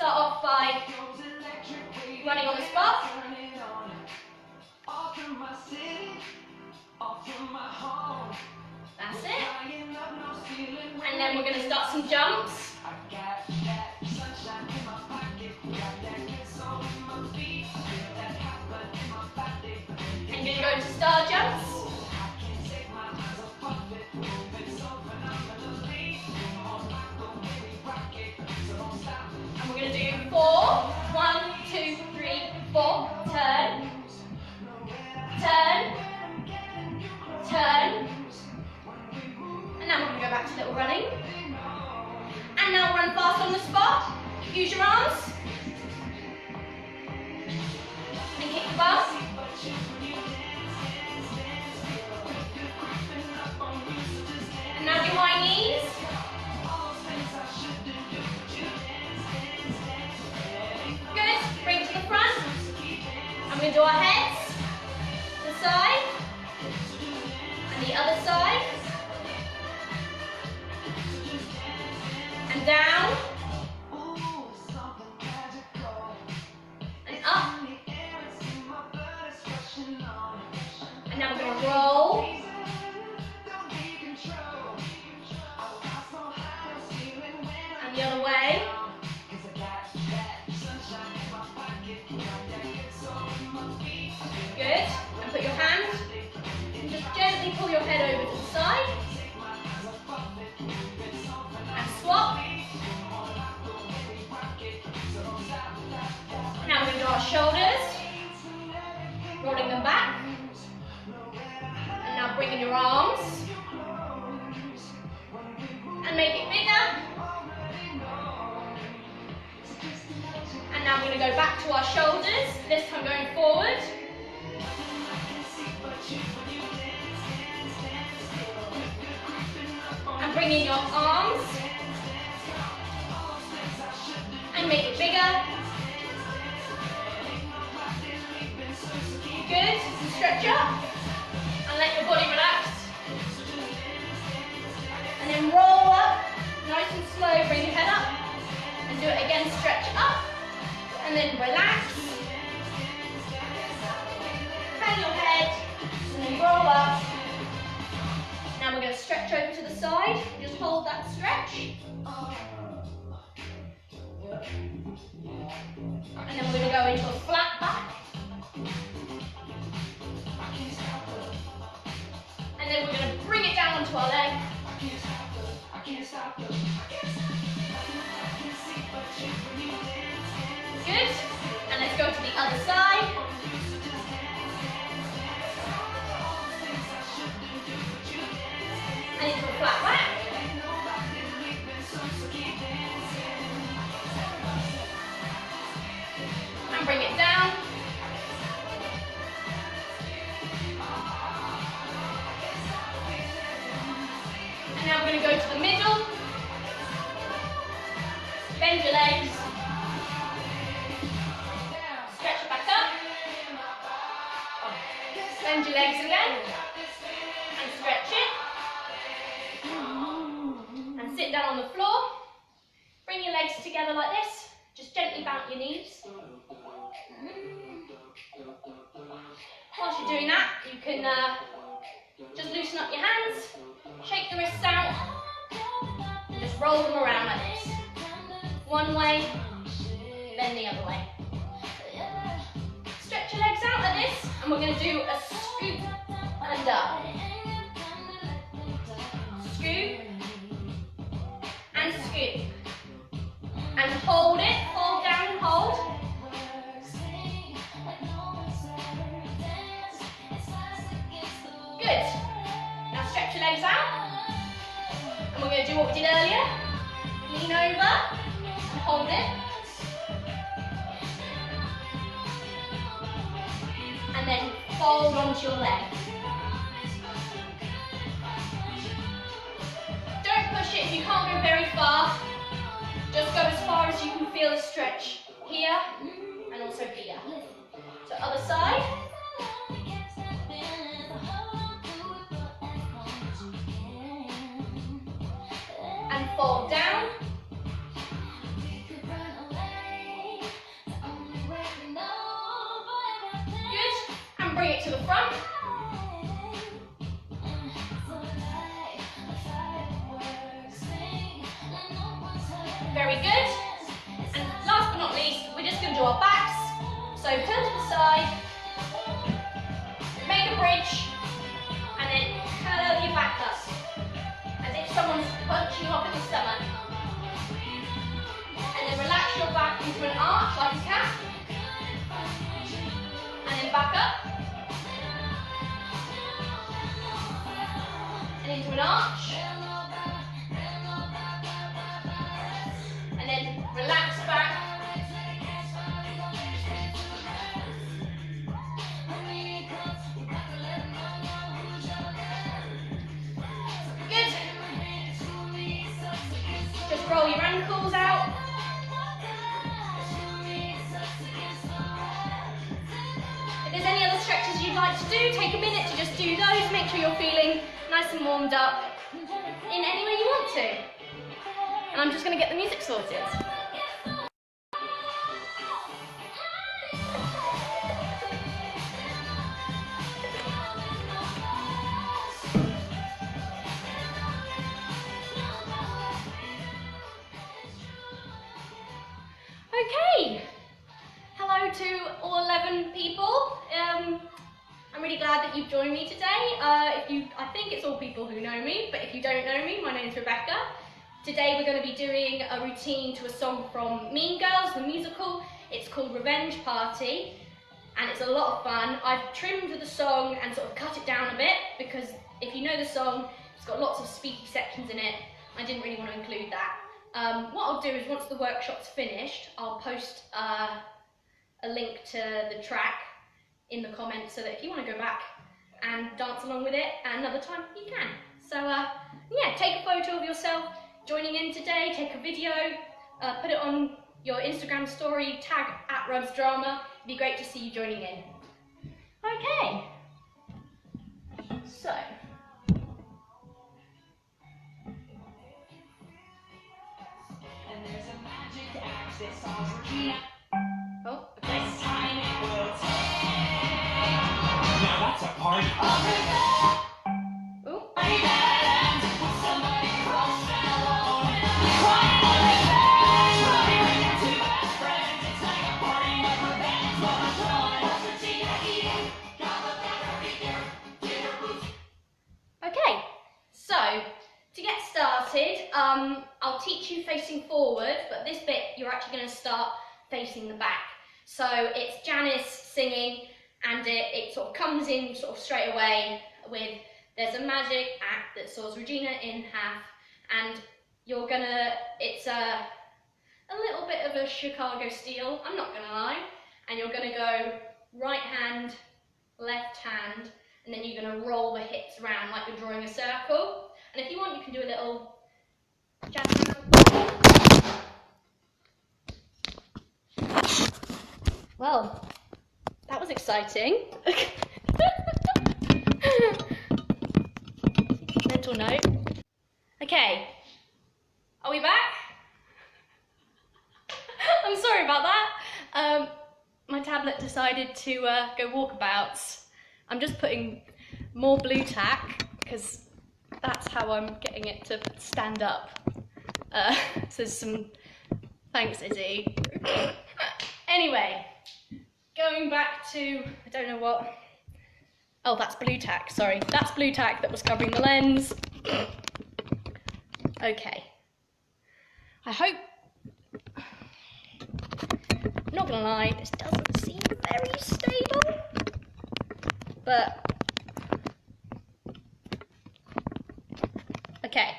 start off by running on the spot. That's it. And then we're going to start some jumps. And you're going to go into star jumps. And we're going to do 4. 1, 2, 3, 4. Turn. Turn. Turn. And now we're going to go back to little running. And now run fast on the spot. Use your arms. And kick the bum. And now do high knees. Good. Bring it to the front. And we're going to do our heads. The side. And the other side. And down. And up. And now we're going to roll. And the other way. Good. And put your hand. And just gently pull your head over to the side. And swap. Now we're going to do our shoulders. Rolling them back. And now bring in your arms. And make it bigger. And now we're going to go back to our shoulders, this time going forward. And bring in your arms. And make it bigger. Good. Stretch up. And let your body relax. And then roll up. Nice and slow. Bring your head up. And do it again. Stretch up. And then relax. Hang your head. And then roll up. Now we're going to stretch over to the side. Just hold that stretch. And then we're going to go into a flat back. And then we're going to bring it down onto our leg. Good. And let's go to the other side. And into a flat back. And bring it down. And now we're going to go to the middle. Bend your legs. Stretch it back up. Bend your legs again. And stretch it. And sit down on the floor. Bring your legs together like this. Just gently bounce your knees. Whilst you're doing that, you can just loosen up your hands. Shake the wrists out. And just roll them around like this. One way, then the other way. Stretch your legs out like this, and we're going to do a scoop and up. Scoop and scoop. And hold it, hold down and hold. Good. Now stretch your legs out. And we're going to do what we did earlier. Lean over. Hold it. And then fold onto your leg. Don't push it if you can't go very far. Just go as far as you can feel the stretch here and also here. So other side. And fold down. bring it to the front. Very good. And last but not least, we're just going to do our backs. So turn to the side, make a bridge, and then curl your back up, as if someone's punching you up in the stomach. And then relax your back into an arch like a cat. And then back up. And into an arch. And then relax back. Good. Just roll your ankles out. If there's any other stretches you'd like to do, take a minute to just do those. Make sure you're feeling nice and warmed up in any way you want to. And I'm just going to get the music sorted. Okay, hello to all 11 people. I'm really glad that you've joined me today. I think it's all people who know me, but if you don't know me, my name's Rebecca. Today we're going to be doing a routine to a song from Mean Girls, the musical. It's called Revenge Party, and it's a lot of fun. I've trimmed the song and sort of cut it down a bit, because if you know the song, it's got lots of speaky sections in it. I didn't really want to include that. What I'll do is, once the workshop's finished, I'll post a link to the track in the comments, so that if you want to go back and dance along with it at another time, you can. So yeah, take a photo of yourself joining in today, take a video, put it on your Instagram story, tag @RudsDrama. It'd be great to see you joining in. Okay, so oh, okay. Now that's a party. Ooh. Okay, so to get started, I'll teach you facing forward, but this bit you're actually going to start facing the back. So it's Janice singing, and it sort of comes in sort of straight away with, there's a magic act that saws Regina in half, and you're gonna, it's a little bit of a Chicago style, I'm not gonna lie, and you're gonna go right hand, left hand, and then you're gonna roll the hips around like you're drawing a circle. And if you want, you can do a little jazz hands. Well, that was exciting. Mental note. Okay, are we back? I'm sorry about that. My tablet decided to go walkabouts. I'm just putting more blue tack, because that's how I'm getting it to stand up. So some, thanks Izzy. Anyway, going back to, I don't know what, oh that's blue tack, sorry. That's blue tack that was covering the lens. Okay. I hope, I'm not gonna lie, this doesn't seem very stable, but okay.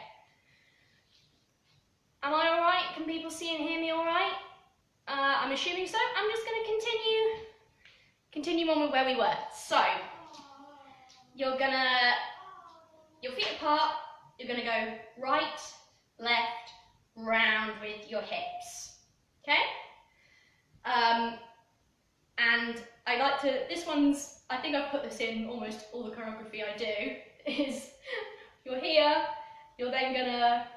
Am I alright? Can people see and hear me alright? I'm assuming so. I'm just going to continue on with where we were. So, you're gonna, your feet apart, you're gonna go right, left, round with your hips. Okay? And I like to, this one's, I think I've put this in almost all the choreography I do, is you're here, you're then gonna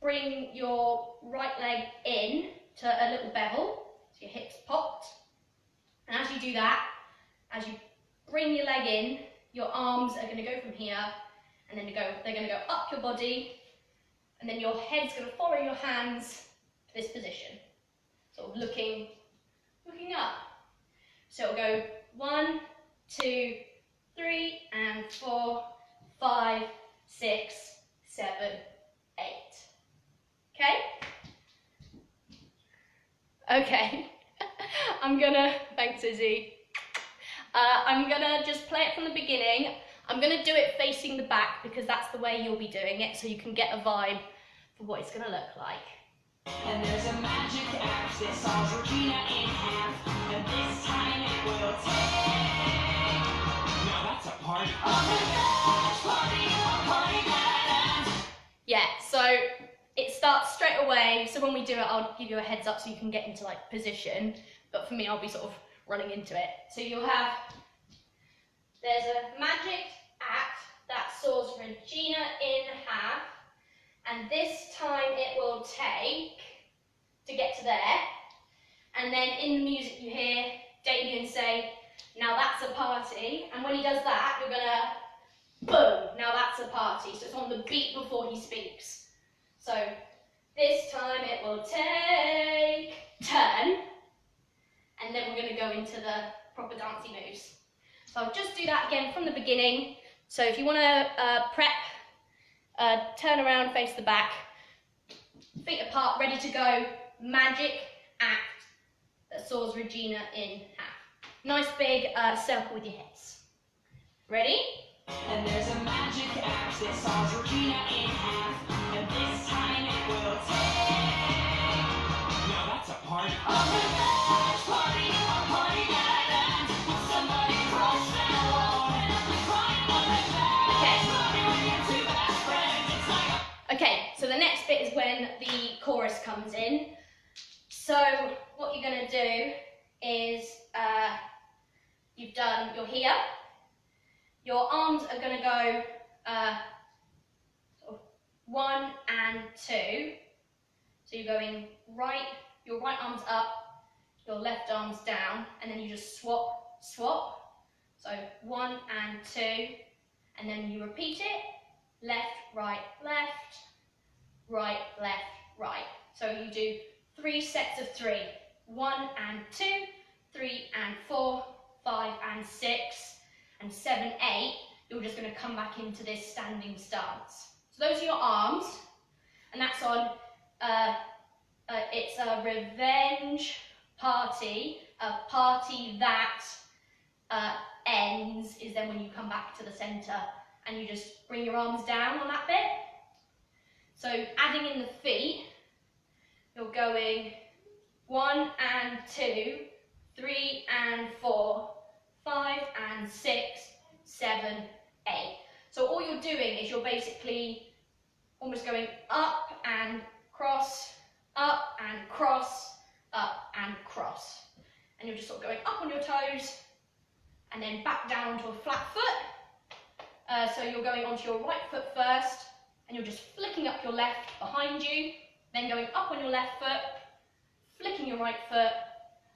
bring your right leg in to a little bevel, so your hips popped, and as you do that, as you bring your leg in, your arms are going to go from here, and then they're going to go up your body, and then your head's going to follow your hands to this position, sort of looking up. So it'll go 1, 2, 3, and 4, 5, 6, 7, 8. Okay? Okay. Thanks Izzy. I'm gonna just play it from the beginning. I'm gonna do it facing the back because that's the way you'll be doing it, so you can get a vibe for what it's gonna look like. And there's a magic axe that saws Regina in half, and this time it will take. Now that's a party. Yeah, so it starts straight away. So when we do it, I'll give you a heads up so you can get into like position. But for me, I'll be sort of running into it. So you'll have, there's a magic axe that saws Regina in half, and this time it will take to get to there. And then in the music you hear Damien say, now that's a party. And when he does that, you're gonna boom, now that's a party. So it's on the beat before he speaks. So this time it will take, turn, and then we're going to go into the proper dancey moves. So I'll just do that again from the beginning. So if you want to prep, turn around, face the back, feet apart, ready to go, magic act that saws Regina in half. Nice big circle with your heads. Ready? And there's a magic axe that saws Regina in half, and this time it will take. Now that's a party. A revenge party, a party that ends with somebody crushed and alone, and I'm crying on my back. Running with your 2 best friends, it's like. Okay, so the next bit is when the chorus comes in. So what you're going to do is you're here. Your arms are going to go sort of 1 and 2. So you're going right, your right arm's up, your left arm's down, and then you just swap. So 1 and 2, and then you repeat it, left, right, right, So you do 3 sets of 3, 1 and 2, 3 and 4, 5 and 6, and 7, 8, you're just going to come back into this standing stance. So those are your arms, and that's on, it's a revenge party, a party that ends is then when you come back to the centre and you just bring your arms down on that bit. So adding in the feet, you're going 1 and 2, 3 and 4, 5 and 6, 7, 8. So all you're doing is you're basically almost going up and cross, up and cross, up and cross. And you're just sort of going up on your toes and then back down onto a flat foot. So you're going onto your right foot first and you're just flicking up your left behind you, then going up on your left foot, flicking your right foot,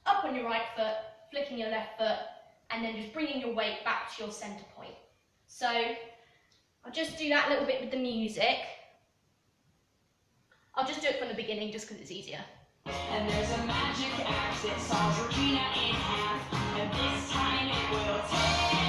up on your right foot, flicking your left foot, and then just bringing your weight back to your centre point. So I'll just do that a little bit with the music. I'll just do it from the beginning just because it's easier. And there's a magic axe that saws Regina in half, and this time it will take.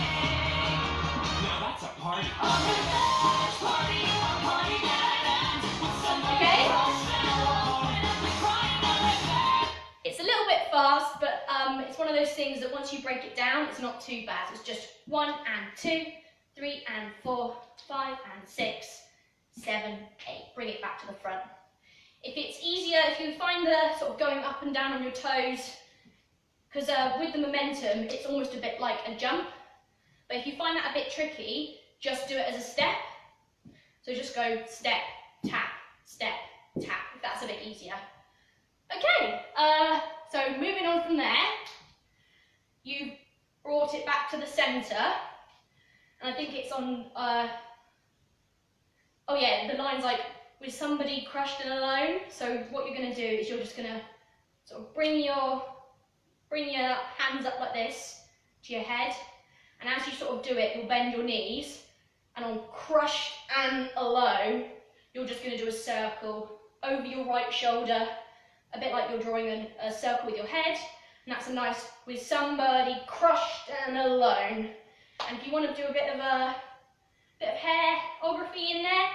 Now that's a party. A revenge party, a party that ends with somebody crushed and alone, and I'm crying on my back. It's a little bit fast, but it's one of those things that once you break it down, it's not too bad. It's just 1 and 2, 3 and 4, 5 and 6, 7, 8. Bring it back to the front. If it's easier, if you find the sort of going up and down on your toes, because with the momentum, it's almost a bit like a jump. But if you find that a bit tricky, just do it as a step. So just go step, tap, if that's a bit easier. Okay, so moving on from there, you brought it back to the centre, and I think it's on, oh yeah, the line's like, with somebody crushed and alone. So what you're going to do is you're just going to sort of bring your hands up like this, to your head, and as you sort of do it, you'll bend your knees, and on crushed and alone, you're just going to do a circle over your right shoulder, a bit like you're drawing a circle with your head, and that's a nice with somebody crushed and alone. And if you want to do a bit of hairography in there,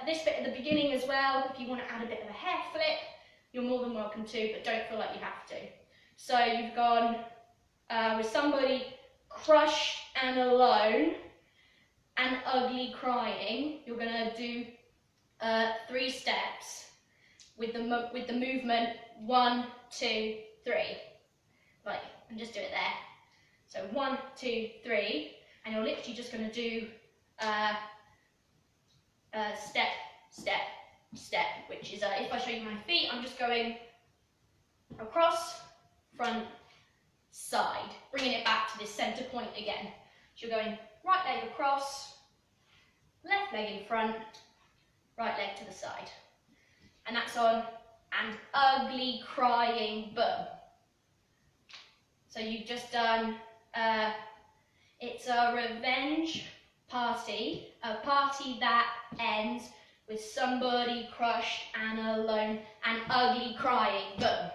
this bit at the beginning as well, if you want to add a bit of a hair flip, you're more than welcome to, but don't feel like you have to. So you've gone with somebody crushed and alone and ugly crying. You're going to do 3 steps with the movement 1, 2, 3. Right, and just do it there. So 1, 2, 3, and you're literally just going to do step, step, step, which is if I show you my feet, I'm just going across, front, side, bringing it back to this centre point again. So you're going right leg across, left leg in front, right leg to the side. And that's on and ugly crying boom. So you've just done, it's a revenge party, a party that ends with somebody crushed and alone and ugly crying boom.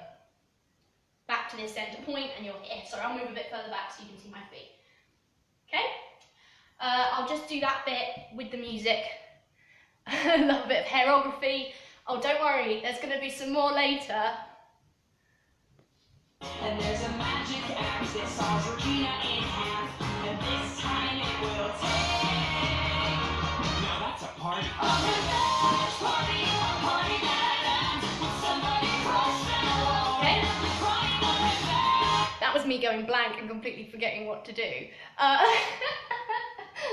Back to this centre point and you're here. Sorry, I'll move a bit further back so you can see my feet. Okay? I'll just do that bit with the music. A little bit of hairography. Oh, don't worry, there's going to be some more later. And there's a magic axe that saws Regina in half, and this time it will take. Now that's a party. A revenge party, a party that ends with somebody crushed and alone. Okay. Crying on revenge. That was me going blank and completely forgetting what to do.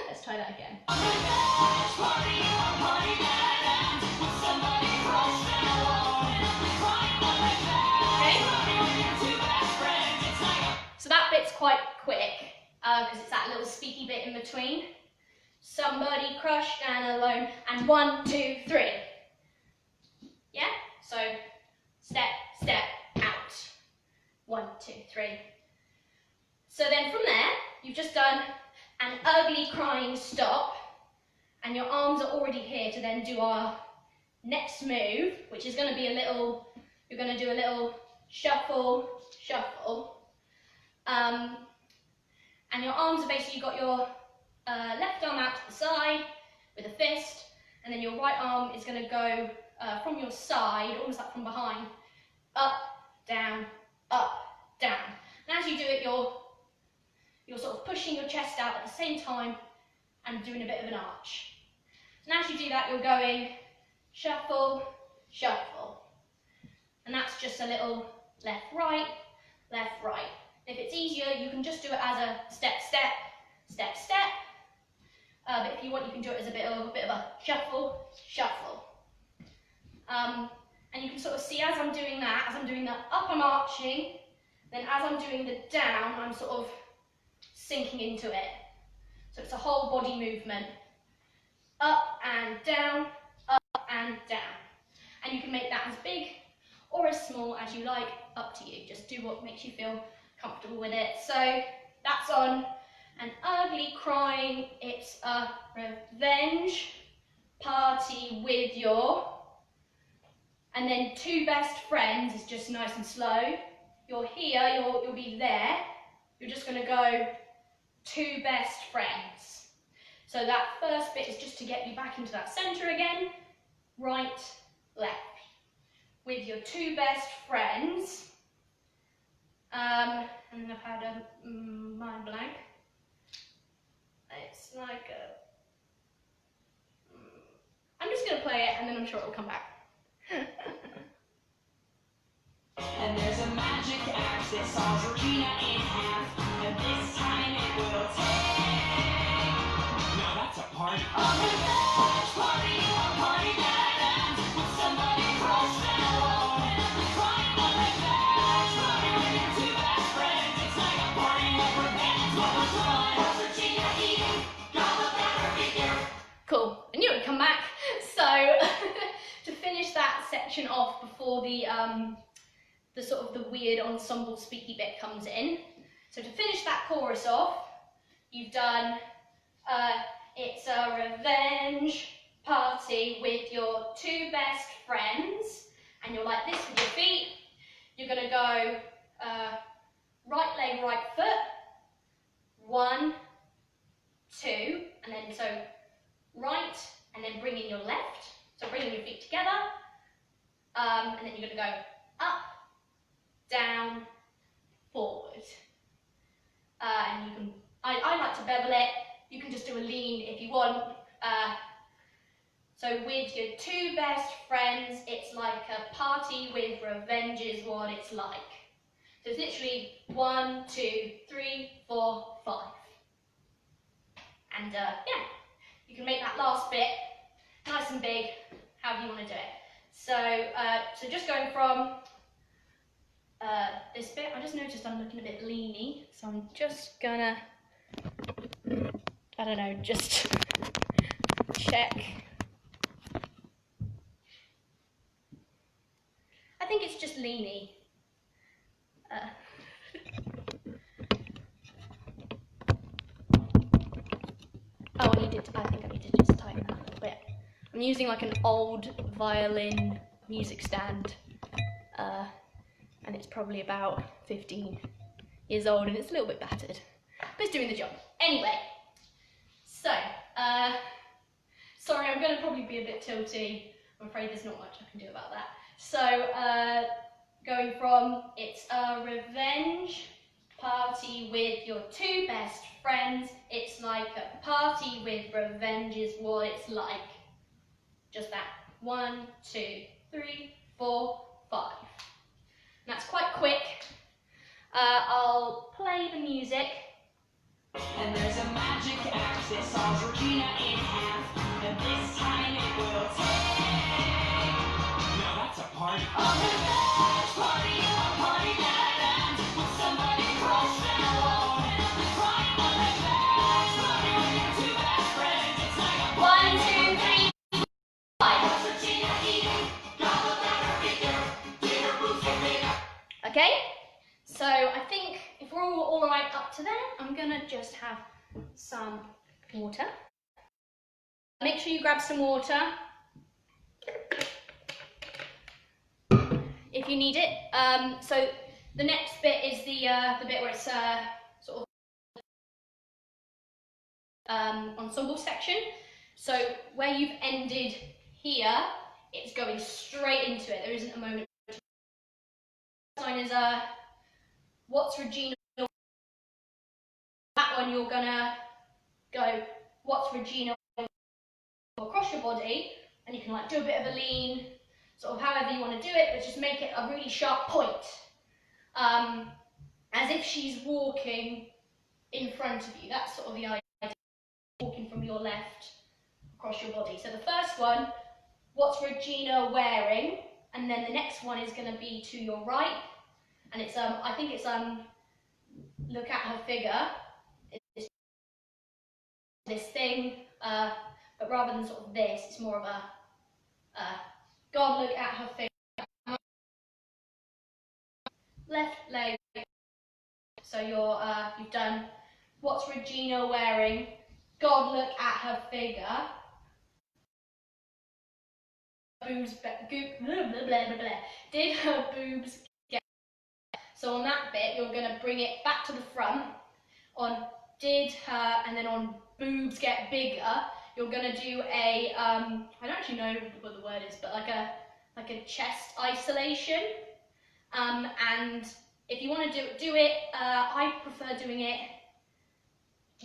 Let's try that again. A revenge party, a party that ends with somebody crushed and alone. Crying on revenge. Okay. So that bit's quite quick, because it's that little speaky bit in between. Somebody crushed and alone, and 1, 2, 3. Yeah? So, step, step, out. 1, 2, 3. So then from there, you've just done an ugly crying stop, and your arms are already here to then do our next move, which is going to be a little, you're going to do a little shuffle, shuffle. And your arms are basically, you've got your left arm out to the side with a fist, and then your right arm is going to go from your side, almost like from behind, up, down, down. And as you do it, you're sort of pushing your chest out at the same time and doing a bit of an arch. And as you do that, you're going shuffle, shuffle. And that's just a little left, right, left, right. If it's easier, you can just do it as a step, step, step, step. But if you want, you can do it as a bit of a shuffle, shuffle. And you can sort of see as I'm doing that, as I'm doing the up, I'm arching. Then as I'm doing the down, I'm sort of sinking into it. So it's a whole body movement. Up and down, up and down. And you can make that as big or as small as you like, up to you. Just do what makes you feel comfortable with it. So that's on an ugly crying, it's a revenge party with your, and then 2 best friends is just nice and slow. You're here, you'll be there. You're just going to go 2 best friends. So that first bit is just to get you back into that centre again. Right, left. With your 2 best friends. And then I've had a mind blank. It's like a... I'm just going to play it and then I'm sure it'll come back. And there's a magic axe that saws Regina in half, and this time it will take. Now that's a party. A revenge party, a party that ends with somebody crushed and alone. Crying on revenge, party with your 2 best friends. It's like a party of revenge. What was wrong? Regina eating, gobble down her figure. Cool, I knew it would come back. So, to finish that section off before the sort of the weird ensemble speaky bit comes in, So to finish that chorus off, you've done it's a revenge party with your two best friends, and you're like this with your feet. You're going to go right leg, right foot, 1, 2, and then so right, and then bring in your left, so bringing your feet together, and then you're going to go up, down, forward. And you can, I like to bevel it, you can just do a lean if you want. So with your two best friends, it's like a party with revenge is what it's like. So it's literally 1, 2, 3, 4, 5. And yeah, you can make that last bit nice and big, however you want to do it. So, so just going from this bit, I just noticed I'm looking a bit leany, so I'm just gonna, I don't know, just check. I think it's just leany. Oh, I think I need to just tighten that a little bit. I'm using like an old violin music stand, and it's probably about 15 years old and it's a little bit battered, but it's doing the job. Anyway, so, sorry, I'm going to probably be a bit tilty. I'm afraid there's not much I can do about that. So, going from it's a revenge party with your two best friends, it's like a party with revenge is what it's like. Just that. 1, 2, 3, 4, 5. And that's quite quick. I'll play the music. And there's a magic axe that saws Regina in half, and this time it will take. Now that's a party. A revenge party, a party that ends with somebody crushed and alone. Crying a revenge party with your two best friends. It's like a 1, 2, 3, 5. What's Regina eating? Gobble down her finger, did her boobs get bigger? Okay, so I think if we're all right up to there, I'm gonna just have some water. Make sure you grab some water if you need it. So the next bit is the bit where it's sort of ensemble section. So where you've ended here, it's going straight into it. There isn't a moment. The line is what's Regina? That one you're gonna go what's Regina across your body, and you can like do a bit of a lean, sort of however you want to do it, but just make it a really sharp point, as if she's walking in front of you. That's sort of the idea, walking from your left across your body. So the first one, what's Regina wearing? And then the next one is going to be to your right, and it's I think it's look at her figure. It's this thing, but rather than sort of this, it's more of a God, look at her figure. Left leg. So you've done what's Regina wearing? God, look at her figure. Boobs, blah, blah, blah, blah, blah. Did her boobs get? So on that bit, you're going to bring it back to the front. On did her, and then on boobs get bigger, you're going to do a I don't actually know what the word is, but like a chest isolation. And if you want to do it, I prefer doing it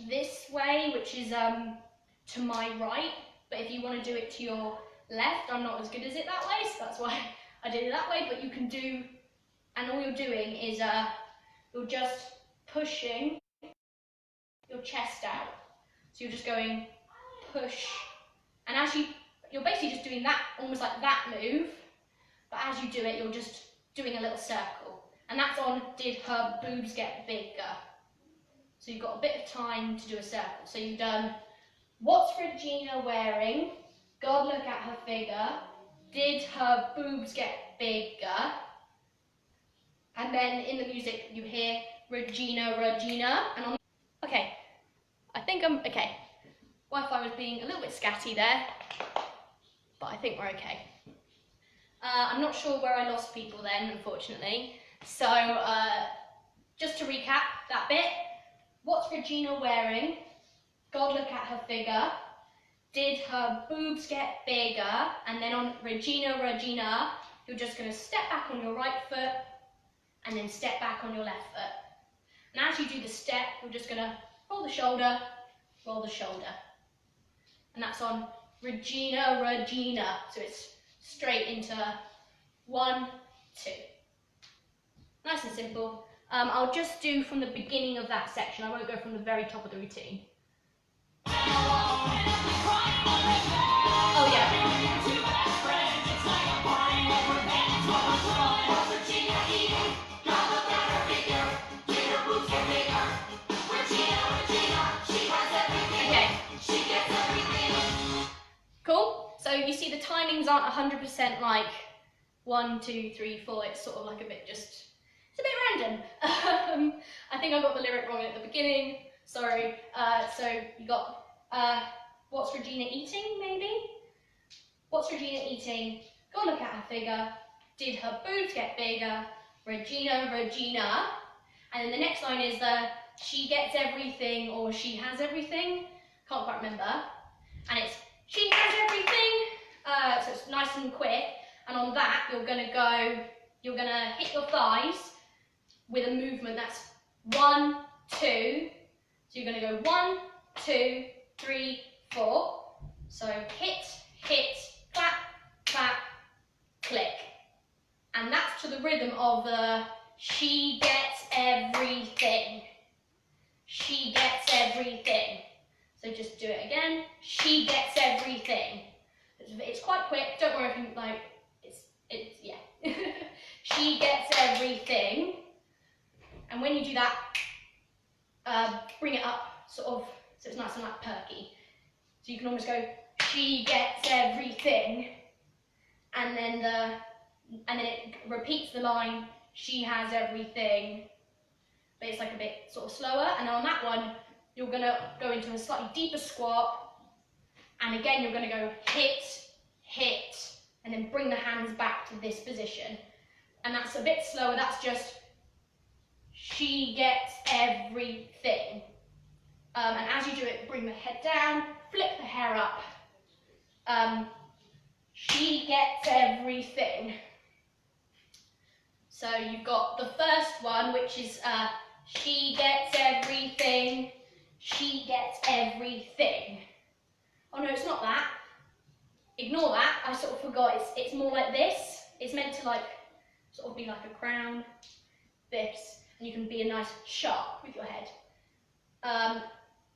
this way, which is to my right. But if you want to do it to your left, I'm not as good as it that way, so that's why I did it that way. But you can do, and all you're doing is you're just pushing your chest out. So you're just going push, and as you're basically just doing that, almost like that move. But as you do it, you're just doing a little circle, and that's on did her boobs get bigger. So you've got a bit of time to do a circle. So you've done what's Regina wearing? God, look at her figure. Did her boobs get bigger? And then in the music you hear Regina, Regina. And on, okay, I think I'm, okay. Wi-Fi was being a little bit scatty there, but I think we're okay. I'm not sure where I lost people then, unfortunately. So, just to recap that bit, what's Regina wearing? God, look at her figure. Did her boobs get bigger? And then on Regina, Regina, you're just going to step back on your right foot and then step back on your left foot. And as you do the step, you're just going to roll the shoulder, roll the shoulder. And that's on Regina, Regina. So it's straight into 1, 2. Nice and simple. I'll just do from the beginning of that section. I won't go from the very top of the routine. Oh yeah. Cool. So you see the timings aren't 100% like 1, 2, 3, 4. It's sort of like a bit just, it's a bit random. I think I got the lyric wrong at the beginning. Sorry. So you got what's Regina eating, maybe? What's Regina eating? Go look at her figure. Did her boobs get bigger? Regina, Regina. And then the next line is she gets everything or she has everything. Can't quite remember. And it's she has everything. So it's nice and quick. And on that, you're gonna hit your thighs with a movement that's 1, 2. So you're gonna go 1, 2, 3, 4. So hit, hit, clap, clap, click. And that's to the rhythm of the she gets everything. She gets everything. So just do it again. She gets everything. It's quite quick. Don't worry if you like. It's yeah. She gets everything. And when you do that, bring it up sort of so it's nice and like perky. So you can almost go. She gets everything, and then it repeats the line. She has everything, but it's like a bit sort of slower. And on that one, you're gonna go into a slightly deeper squat, and again you're gonna go hit, hit, and then bring the hands back to this position. And that's a bit slower. That's just she gets everything. And as you do it, bring the head down, flip the hair up. She gets everything. So you've got the first one, which is she gets everything. She gets everything. Oh no, it's not that. Ignore that. I sort of forgot. It's more like this. It's meant to like sort of be like a crown. This, and you can be a nice shark with your head.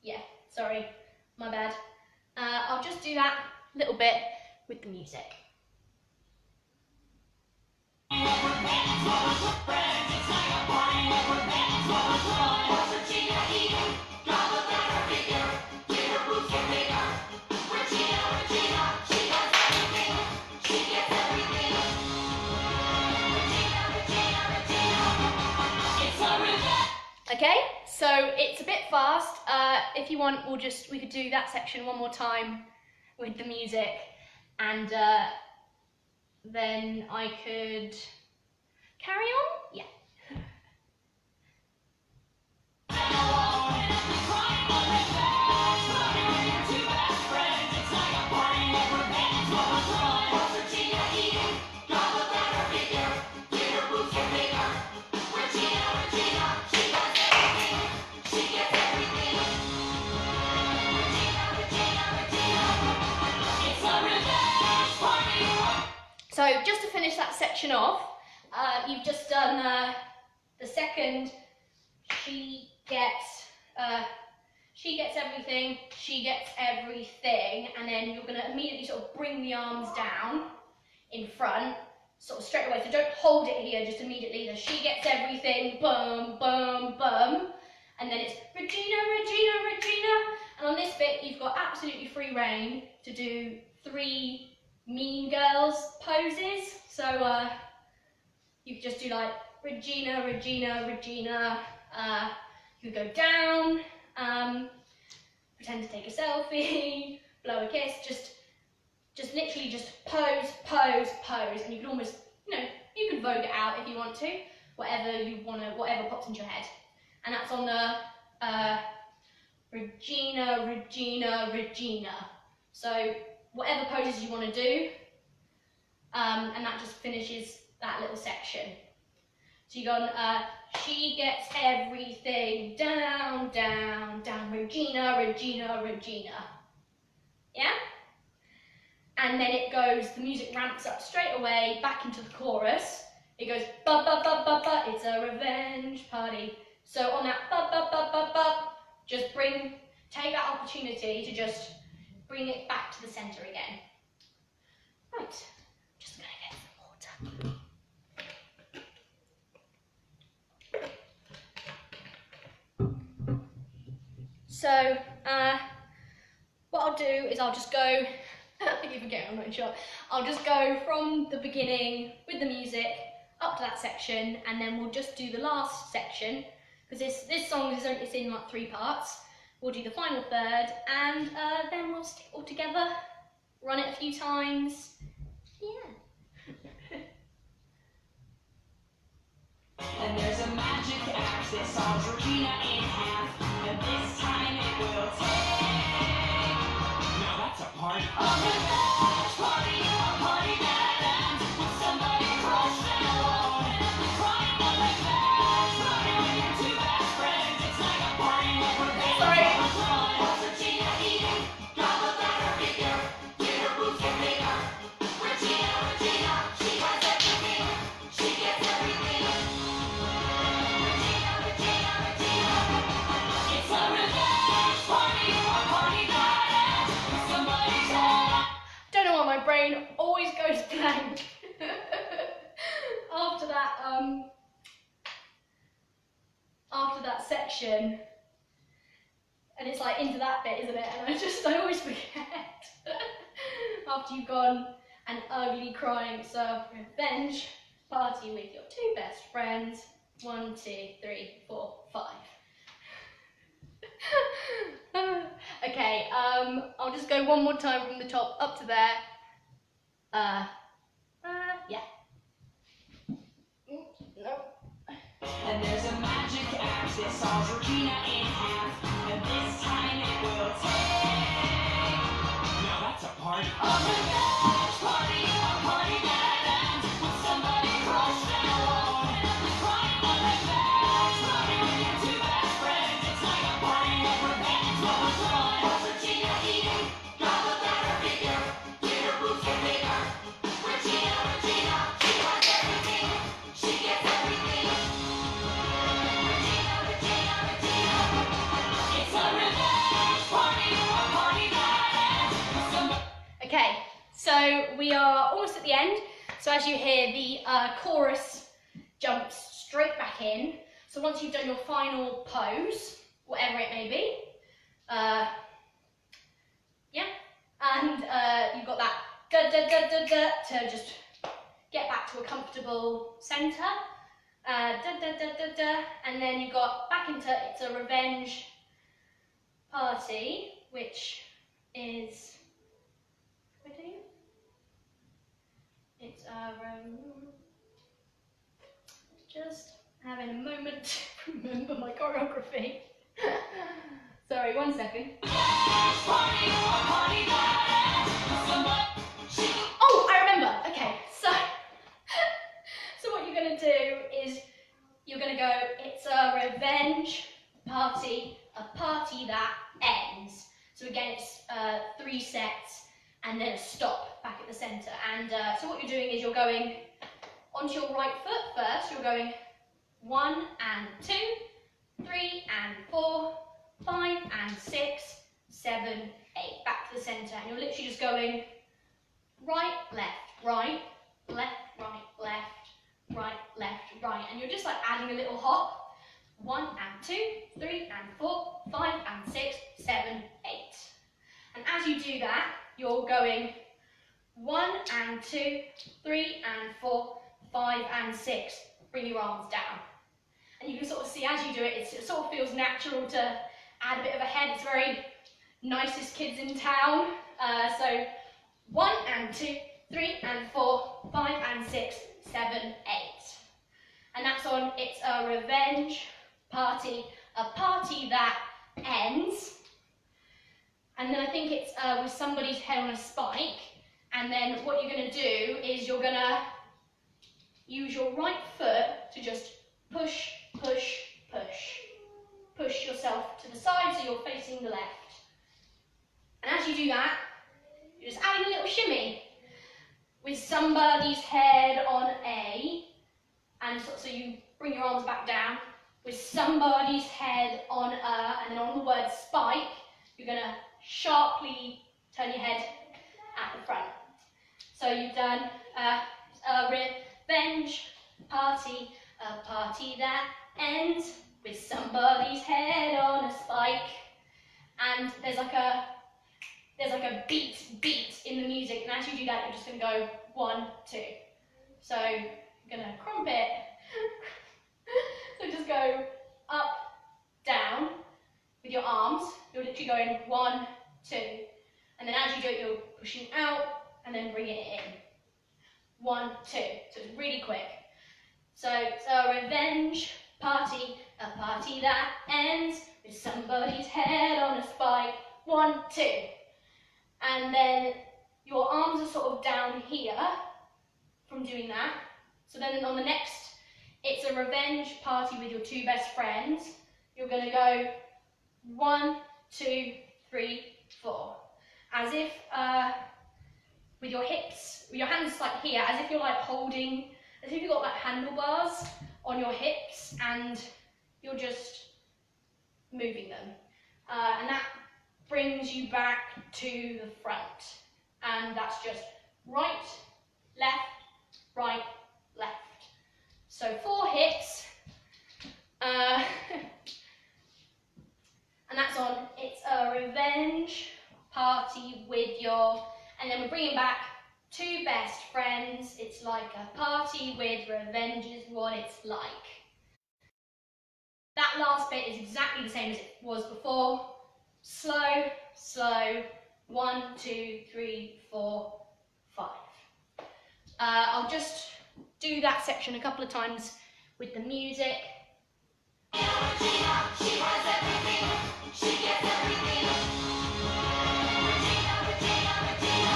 Yeah, sorry, my bad. I'll just do that little bit with the music. Okay, so it's a bit fast. If you want, we could do that section one more time with the music, and then I could carry on. Yeah. So just to finish that section off, you've just done the second, she gets everything, she gets everything, and then you're going to immediately sort of bring the arms down in front, sort of straight away. So don't hold it here, just immediately. The she gets everything, boom, boom, boom, and then it's Regina, Regina, Regina. And on this bit, you've got absolutely free reign to do 3 Mean Girls poses. So you could just do like Regina, Regina, Regina, You go down, pretend to take a selfie, blow a kiss, just literally just pose, pose, pose, and you can almost, you know, you can vogue it out if you want to, whatever you want to, whatever pops into your head. And that's on the Regina, Regina, Regina. So whatever poses you want to do, and that just finishes that little section. So you go on, she gets everything down, down, down, Regina, Regina, Regina. Yeah? And then it goes, the music ramps up straight away, back into the chorus. It goes, ba ba ba ba ba, it's a revenge party. So on that ba ba ba ba ba, just take that opportunity to just bring it back to the centre again. Right, just gonna get some water. So, what I'll do is I'll just go, I keep forgetting, I'm not sure. I'll just go from the beginning with the music up to that section, and then we'll just do the last section, because this song is in like 3 parts. We'll do the final third, and then we'll stick it all together, run it a few times. Yeah. And there's a magic axe that saws Regina in half, and this time it will take. Now that's a party. A revenge party, a party that ends with somebody crushed and alone, and crying a revenge party with your 2 best friends. It's like a party with revenge. Sorry. What's Regina eating? Gobbled at her figure. Did her boobs get bigger? Regina, Regina, she has everything. She gets everything. Regina, Regina, Regina. It's a revenge party, a party that ends with somebody's head. Don't know why my brain always goes blank after that section, and it's like into that bit, isn't it? And I always forget after you've gone and ugly crying. So revenge party with your 2 best friends. 1, 2, 3, 4, 5. Okay, I'll just go one more time from the top up to there. Yeah. No. And there's a magic axe that saws Regina in half, and this time it will take. Now that's a party. A revenge party, a party that ends with somebody crushed and alone, and crying a revenge party with your 2 best friends. It's like a party with revenge. What's Regina eating? Gobbled at her figure. Did her boobs get bigger? Regina, Regina, she has everything. She gets everything. Regina, Regina, Regina. It's a revenge party, a party that ends with somebody. Okay, so we are almost at the end. So as you hear, the chorus jumps straight back in. So once you've done your final pose, whatever it may be, yeah, and you've got that da da da da da to just get back to a comfortable centre, da da da da da, and then you got back into it's a revenge party, which is it's just having a moment to remember my choreography. Sorry, 1 second. Oh, I remember. Okay, so what you're going to do is you're going to go, it's a revenge party, a party that ends. So again, it's 3 sets and then a stop back at the centre. And so what you're doing is you're going onto your right foot first. You're going 1 and 2, 3 and 4, 5 and 6, 7, 8. Back to the centre. And you're literally just going right, left, right, left, right, left, right, left, right. And you're just like adding a little hop. 1 and 2, 3 and 4, 5 and 6, 7, 8. And as you do that, you're going 1 and 2, 3 and 4, 5 and 6. Bring your arms down. And you can sort of see as you do it, it sort of feels natural to add a bit of a head. It's very nicest kids in town. So 1 and 2, 3 and 4, 5 and 6, 7, 8. And that's on It's a Revenge Party, a party that ends. And then I think it's with somebody's head on a spike. And then what you're going to do is you're going to use your right foot to just push, push, push. Push yourself to the side so you're facing the left. And as you do that, you're just adding a little shimmy with somebody's head on A, and so you bring your arms back down, with somebody's head on A, and then on the word spike, you're going to sharply turn your head at the front. So you've done a revenge party, a party that ends with somebody's head on a spike, and there's like a beat in the music, and as you do that, you're just going to go 1, 2. So you're going to crump it. So just go up, down with your arms. You're literally going 1, 2, and then as you do it, you're pushing out and then bringing it in. 1, 2. So it's really quick. So it's a revenge party, a party that ends with somebody's head on a spike. 1, 2. And then your arms are sort of down here from doing that. So then on the next, It's a Revenge Party with your 2 best friends, you're going to go 1, 2, 3, 4. As if with your hips, with your hands like here, as if you're like holding, as if you've got like handlebars on your hips and you're just moving them. And that brings you back to the front. And that's just right, left, left. So 4 hits. And that's on It's a Revenge Party with your, and then we're bringing back 2 best friends. It's like a party with revenge is what it's like. That last bit is exactly the same as it was before. Slow, slow, 1, 2, 3, 4, 5. I'll just do that section a couple of times with the music. She has everything. She gets everything.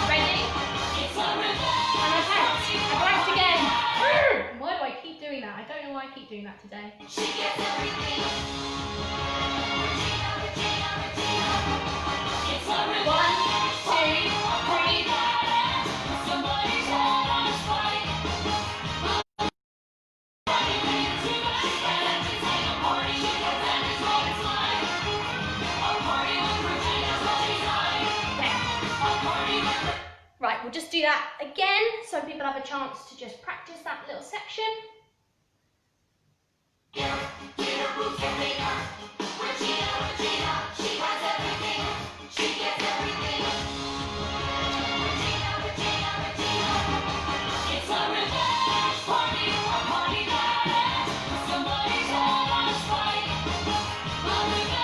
Ready? It's a revenge. And I blanked again. Why do I keep doing that? I don't know why I keep doing that today. She gets everything. It's a revenge. 1, 2, 3. Somebody's head on a spike. Party with your 2 best friends. It's like a party with revenge is what it's like. A party with revenge is what it's like. Okay. A party with Right, we'll just do that again so people have a chance to just practice that little section. Get her boots and make her. Regina, she has everything. She gets everything. Regina, it's a revenge party, a party that ends with somebody's head on a spike. A revenge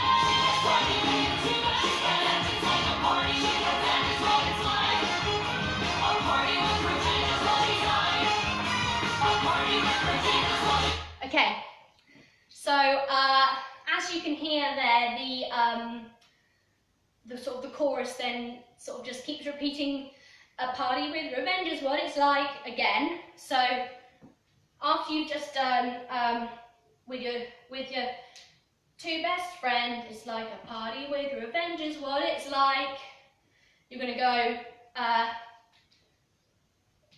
party with your 2 best friends. It's like a party with revenge is what it's like. A party with revenge is what it's like. A party with revenge is what it's like. Okay, so as you can hear there, the sort of the chorus then sort of just keeps repeating, a party with revenge is what it's like, again. So after you've just done with your 2 best friends, it's like a party with revenge is what it's like. You're gonna go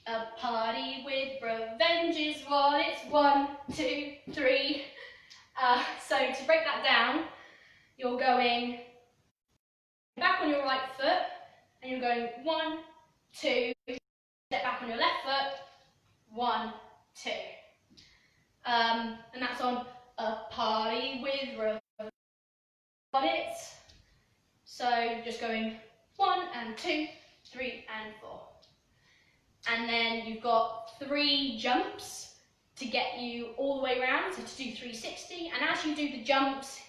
a party with revenge is what it's 1, 2, 3. So to break that down, you're going back on your right foot, and you're going 1, 2, step back on your left foot, 1, 2. And that's on a party with revenge. But it's, so just going 1 and 2, 3 and 4. And then you've got 3 jumps to get you all the way around, so to do 360, and as you do the jumps,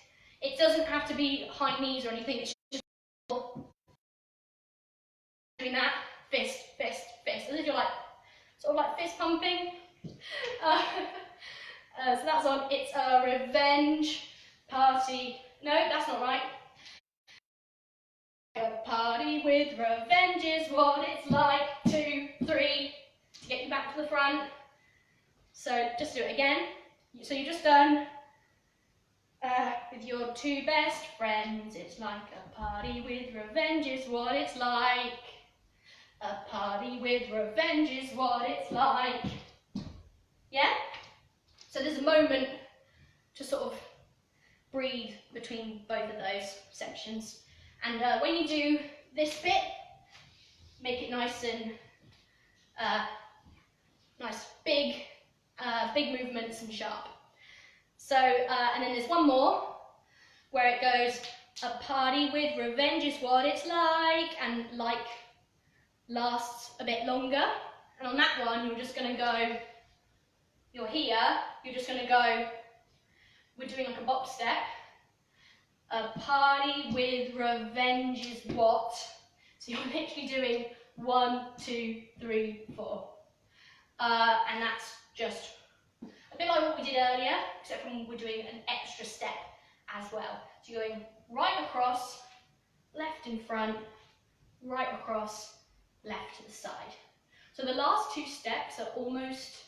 it doesn't have to be high knees or anything, it's just doing that, fist, fist, fist, as if you're like, sort of like fist pumping. So that's on It's a Revenge Party. No, that's not right. A party with revenge is what it's like. 2, 3, to get you back to the front. So just do it again. So you've just done with your 2 best friends. It's like a party with revenge is what it's like. A party with revenge is what it's like. Yeah? So there's a moment to sort of breathe between both of those sections. And when you do this bit, make it nice and nice, big movements and sharp. So, and then there's one more where it goes, a party with revenge is what it's like, and like lasts a bit longer. And on that one, you're just going to go, you're here, you're just going to go, we're doing like a bop step. A party with revenge is what? So you're literally doing 1, 2, 3, 4. And that's just a bit like what we did earlier, except when we're doing an extra step as well. So you're going right across, left in front, right across, left to the side. So the last 2 steps are almost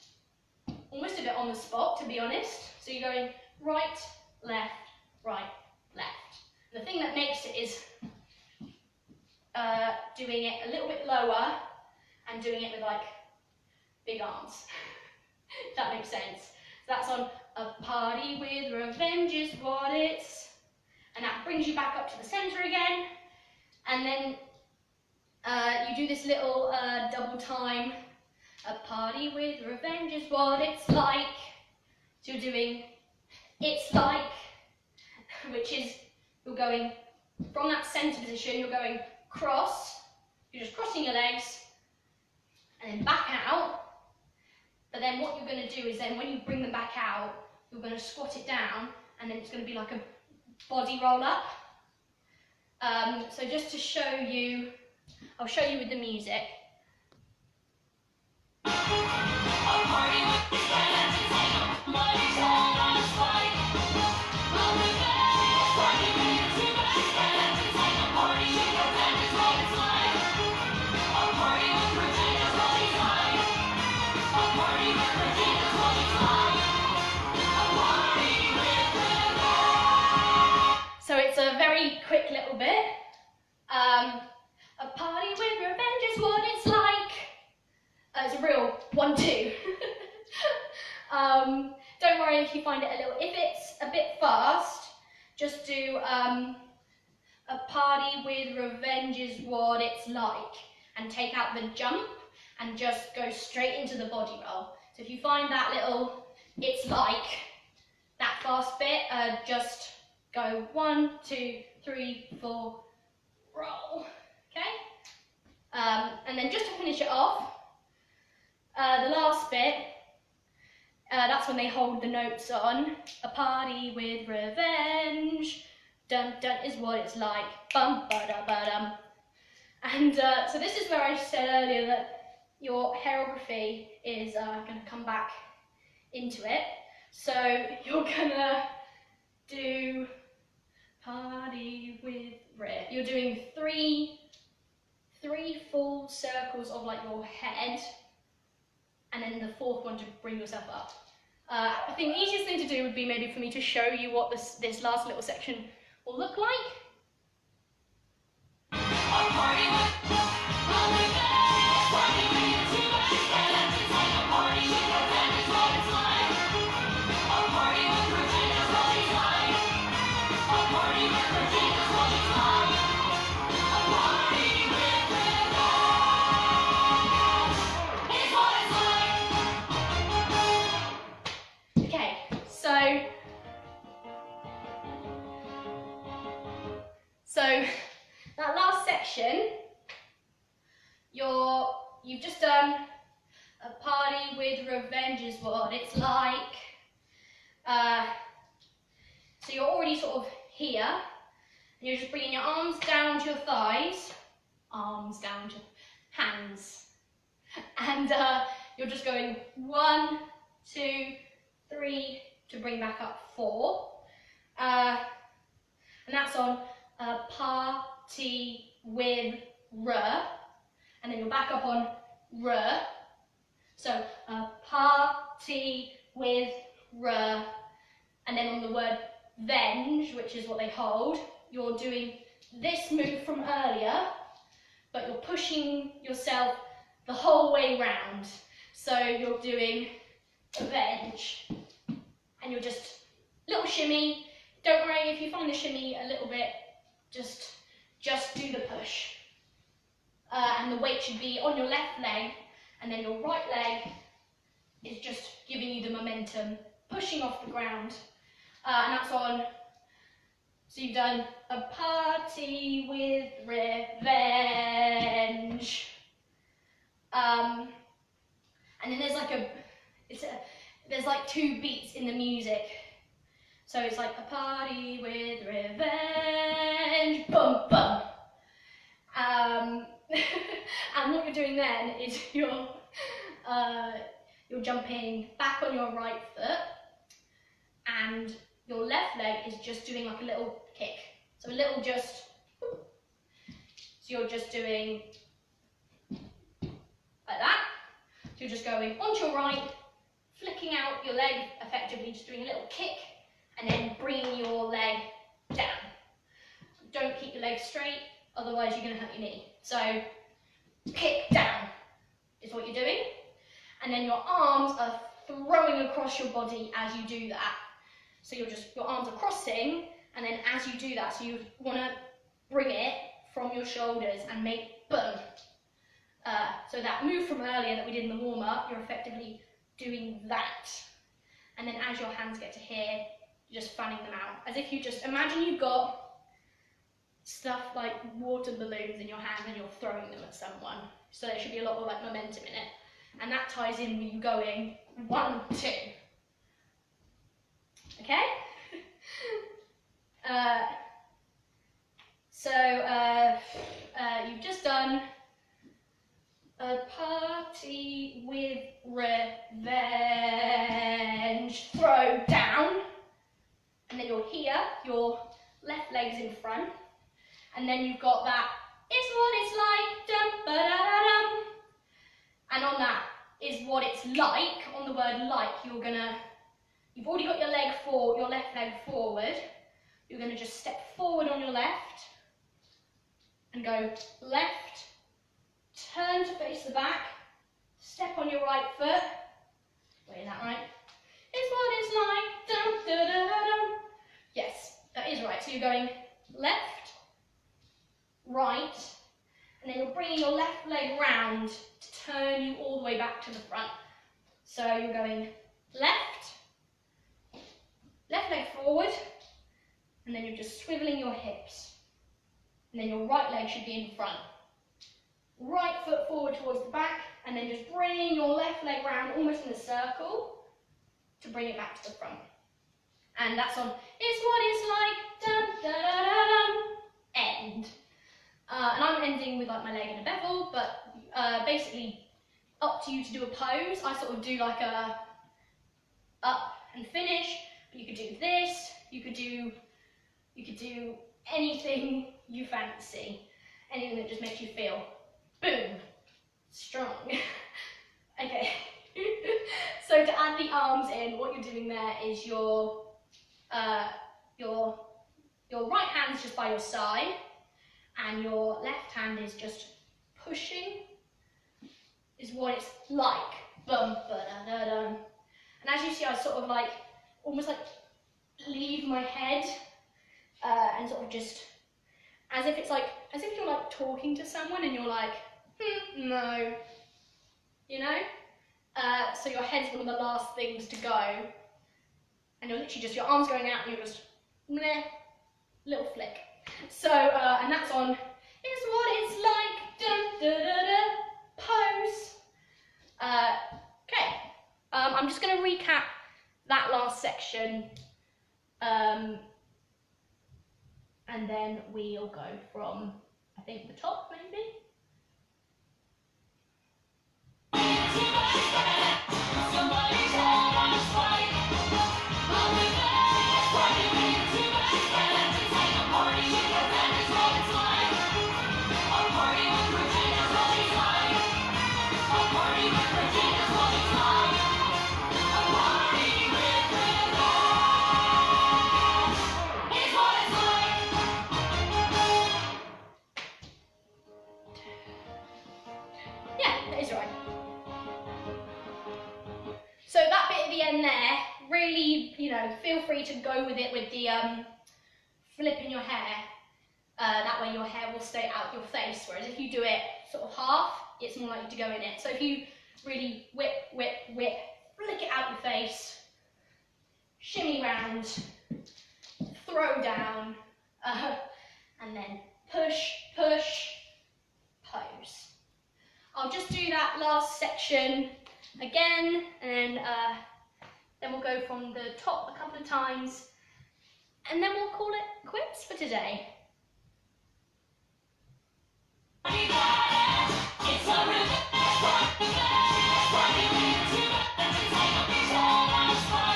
a bit on the spot, to be honest. So you're going right, left, right, left. And the thing that makes it is doing it a little bit lower and doing it with like big arms, if that makes sense. So that's on a party with revenge is what it's, and that brings you back up to the centre again, and then you do this little double time, a party with revenge is what it's like. So you're doing it's like, which is you're going from that centre position, you're going cross, you're just crossing your legs, and then back out. But then what you're going to do is then when you bring them back out, you're going to squat it down, and then it's going to be like a body roll up. So just to show you, I'll show you with the music. So it's a very quick little bit. A party with revenge is what it's like. It's a real 1, 2. Don't worry if you find it a little, if it's a bit fast, just do a party with revenge is what it's like, and take out the jump and just go straight into the body roll. So if you find that little, it's like, that fast bit, just go 1, 2, 3, 4, roll, okay? And then just to finish it off, the last bit, that's when they hold the notes on. A party with revenge, dun dun is what it's like, bum ba da ba dum. And so this is where I said earlier that your choreography is going to come back into it. So you're gonna do party with red. You're doing three full circles of like your head, and then the 4th one to bring yourself up. I think the easiest thing to do would be maybe for me to show you what this last little section will look like. So that last section, you've just done a party with revenge is what it's like. So you're already sort of here, and you're just bringing your arms down to your thighs, arms down to hands, and you're just going 1, 2, 3 to bring back up 4, and that's on party with r, and then you're back up on r. So party with r, and then on the word venge, which is what they hold, you're doing this move from earlier, but you're pushing yourself the whole way round. So you're doing venge, and you're just little shimmy. Don't worry if you find the shimmy a little bit, just do the push. And the weight should be on your left leg, and then your right leg is just giving you the momentum, pushing off the ground. And that's on, so you've done a party with revenge. And then there's like there's like 2 beats in the music. So it's like a party with revenge, bum bum. And what you're doing then is you're jumping back on your right foot, and your left leg is just doing like a little kick. So a little just, so you're just doing like that. So you're just going onto your right, flicking out your leg effectively, just doing a little kick, and then bringing your leg down. Don't keep your legs straight, otherwise you're going to hurt your knee. So kick down is what you're doing, and then your arms are throwing across your body as you do that. So your arms are crossing, and then as you do that, so you want to bring it from your shoulders and make boom. So that move from earlier that we did in the warm-up, you're effectively doing that. And then as your hands get to here, you're just fanning them out. As if you just, imagine you've got stuff like water balloons in your hand and you're throwing them at someone. So there should be a lot of like momentum in it. And that ties in with you going 1, 2. Okay? You've just done a party with revenge, throw down, and then you're here, your left leg's in front, and then you've got that, it's what it's like, dum ba da da dum, and on that is what it's like, on the word like, you've already got your left leg forward, you're going to just step forward on your left, and go left, turn to face the back, step on your right foot, wait, is that right? It's what it's like, dum da da da dum. Yes, that is right, so you're going left, right, and then you're bringing your left leg round to turn you all the way back to the front. So you're going left leg forward, and then you're just swiveling your hips. And then your right leg should be in front. Right foot forward towards the back, and then just bring your left leg round almost in a circle to bring it back to the front. And that's on, it's what it's like, dum da da da dum, end. And I'm ending with like my leg in a bevel, but basically up to you to do a pose. I sort of do like a up and finish, but you could do this, you could do anything you fancy, anything that just makes you feel boom, strong. Okay, so to add the arms in, what you're doing there is your right hand's just by your side, and your left hand is just pushing, is what it's like. Bum, ba, da, da, dum. And as you see, I sort of like, almost like leave my head and sort of just, as if you're like talking to someone and you're like, no, you know? So your head's one of the last things to go, and you're literally just, your arms going out and you're just, meh, little flick. So, and that's on, it's what it's like, dun, da, da, da, pose. Okay, I'm just going to recap that last section, and then we'll go from, I think, the top, maybe? Yeah, that is right. So that bit at the end there, really, you know, feel free to go with it with the flipping your hair. That way your hair will stay out your face, whereas if you do it sort of half, it's more likely to go in it. So if you really whip, whip, whip, flick it out your face, shimmy round, throw down, and then push, push, pose. I'll just do that last section again, and then we'll go from the top a couple of times, and then we'll call it quits for today.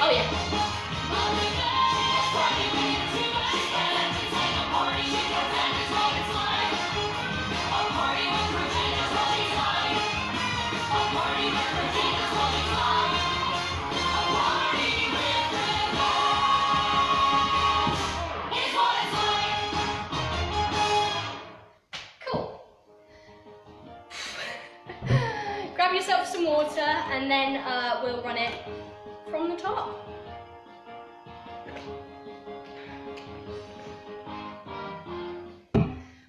Oh yeah. Cool. Grab yourself some water, and then we'll run it from the top.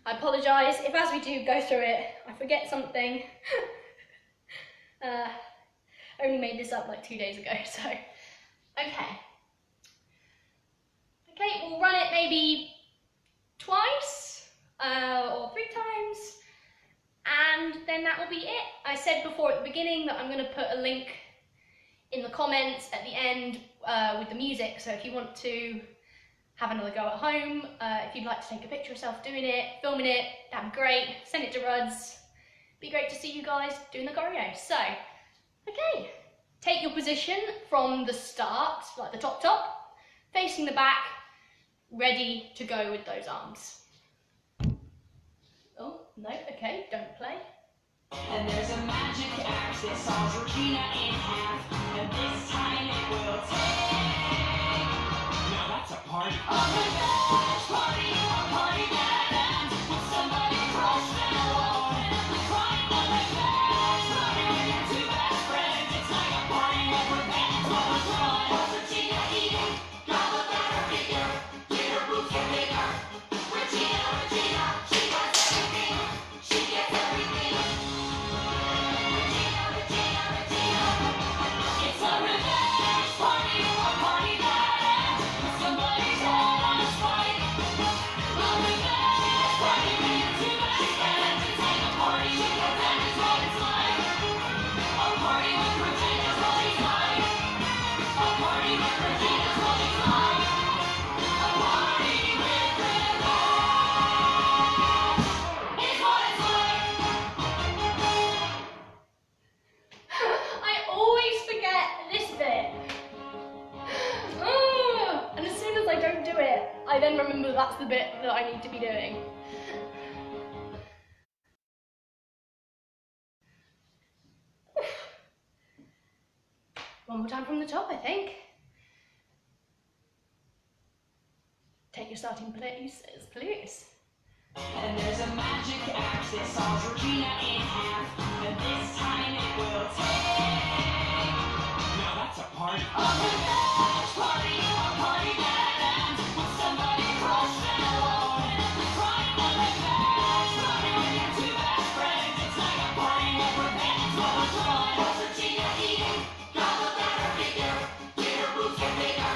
I apologise if as we do go through it, I forget something. Only made this up like 2 days ago, so. Okay, we'll run it maybe twice or 3 times, and then that will be it. I said before at the beginning that I'm going to put a link in the comments at the end with the music, so if you want to have another go at home, if you'd like to take a picture of yourself doing it, filming it, that'd be great. Send it to Ruds. Be great to see you guys doing the choreo. So, okay, take your position from the start, like the top, facing the back, ready to go with those arms. Oh, no, okay, don't play. And there's a magic axe that saws Regina in half, and this time it will take. Now that's a party. A revenge party, a party that ends with somebody crushed and alone. Crying a revenge party with your 2 best friends. It's like a party with revenge overthrown. What's Regina eating? Gobble at her figure. Get her boobs get bigger. Regina, Regina, she has everything. She gets everything. Regina, Regina, Regina. It's a revenge party, a party that ends with somebody's head on a spike. A revenge party with your 2 best friends. It's like a party with revenge is what it's like. A party with revenge is what it's like. A party with revenge is what it's like. A party with revenge is what it's like. I always forget this bit. Oh, and as soon as I don't do it, I then remember that's the bit that I need to be doing. One more time from the top, I think. Take your starting places, please. And there's a magic axe that saws Regina in half, and this time it will take. Now that's a party. A revenge party, a party that ends with somebody crushed and alone. Crying a revenge party with your 2 best friends. It's like a party with revenge overthrown. What's Regina eating? Gobble at her figure. Get her boobs get bigger.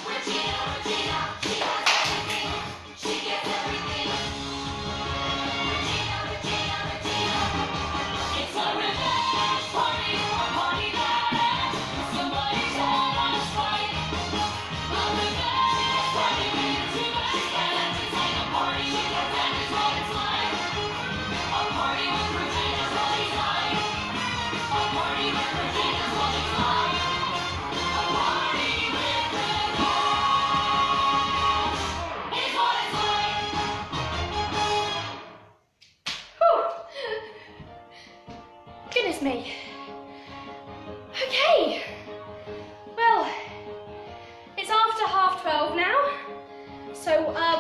Regina, Regina, she has everything. She gets everything. Regina, Regina, Regina. It's a revenge party, a party that ends with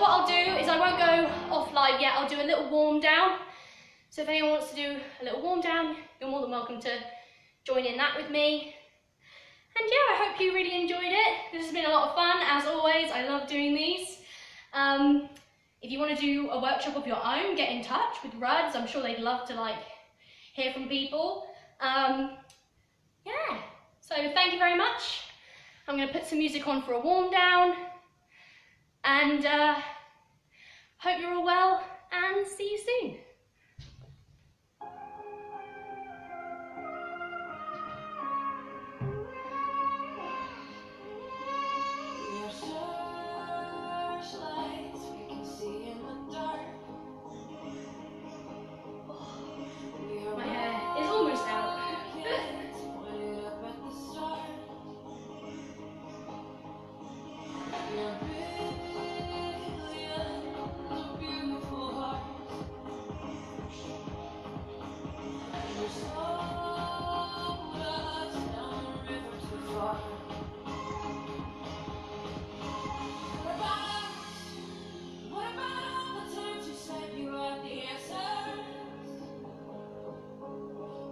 what I'll do is I won't go off live yet. I'll do a little warm down. So if anyone wants to do a little warm down, you're more than welcome to join in that with me. And yeah, I hope you really enjoyed it. This has been a lot of fun, as always. I love doing these. If you want to do a workshop of your own, get in touch with Ruds. I'm sure they'd love to hear from people. Yeah, so thank you very much. I'm going to put some music on for a warm down. And hope you're all well, and see you soon. My hair is almost out.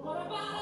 What about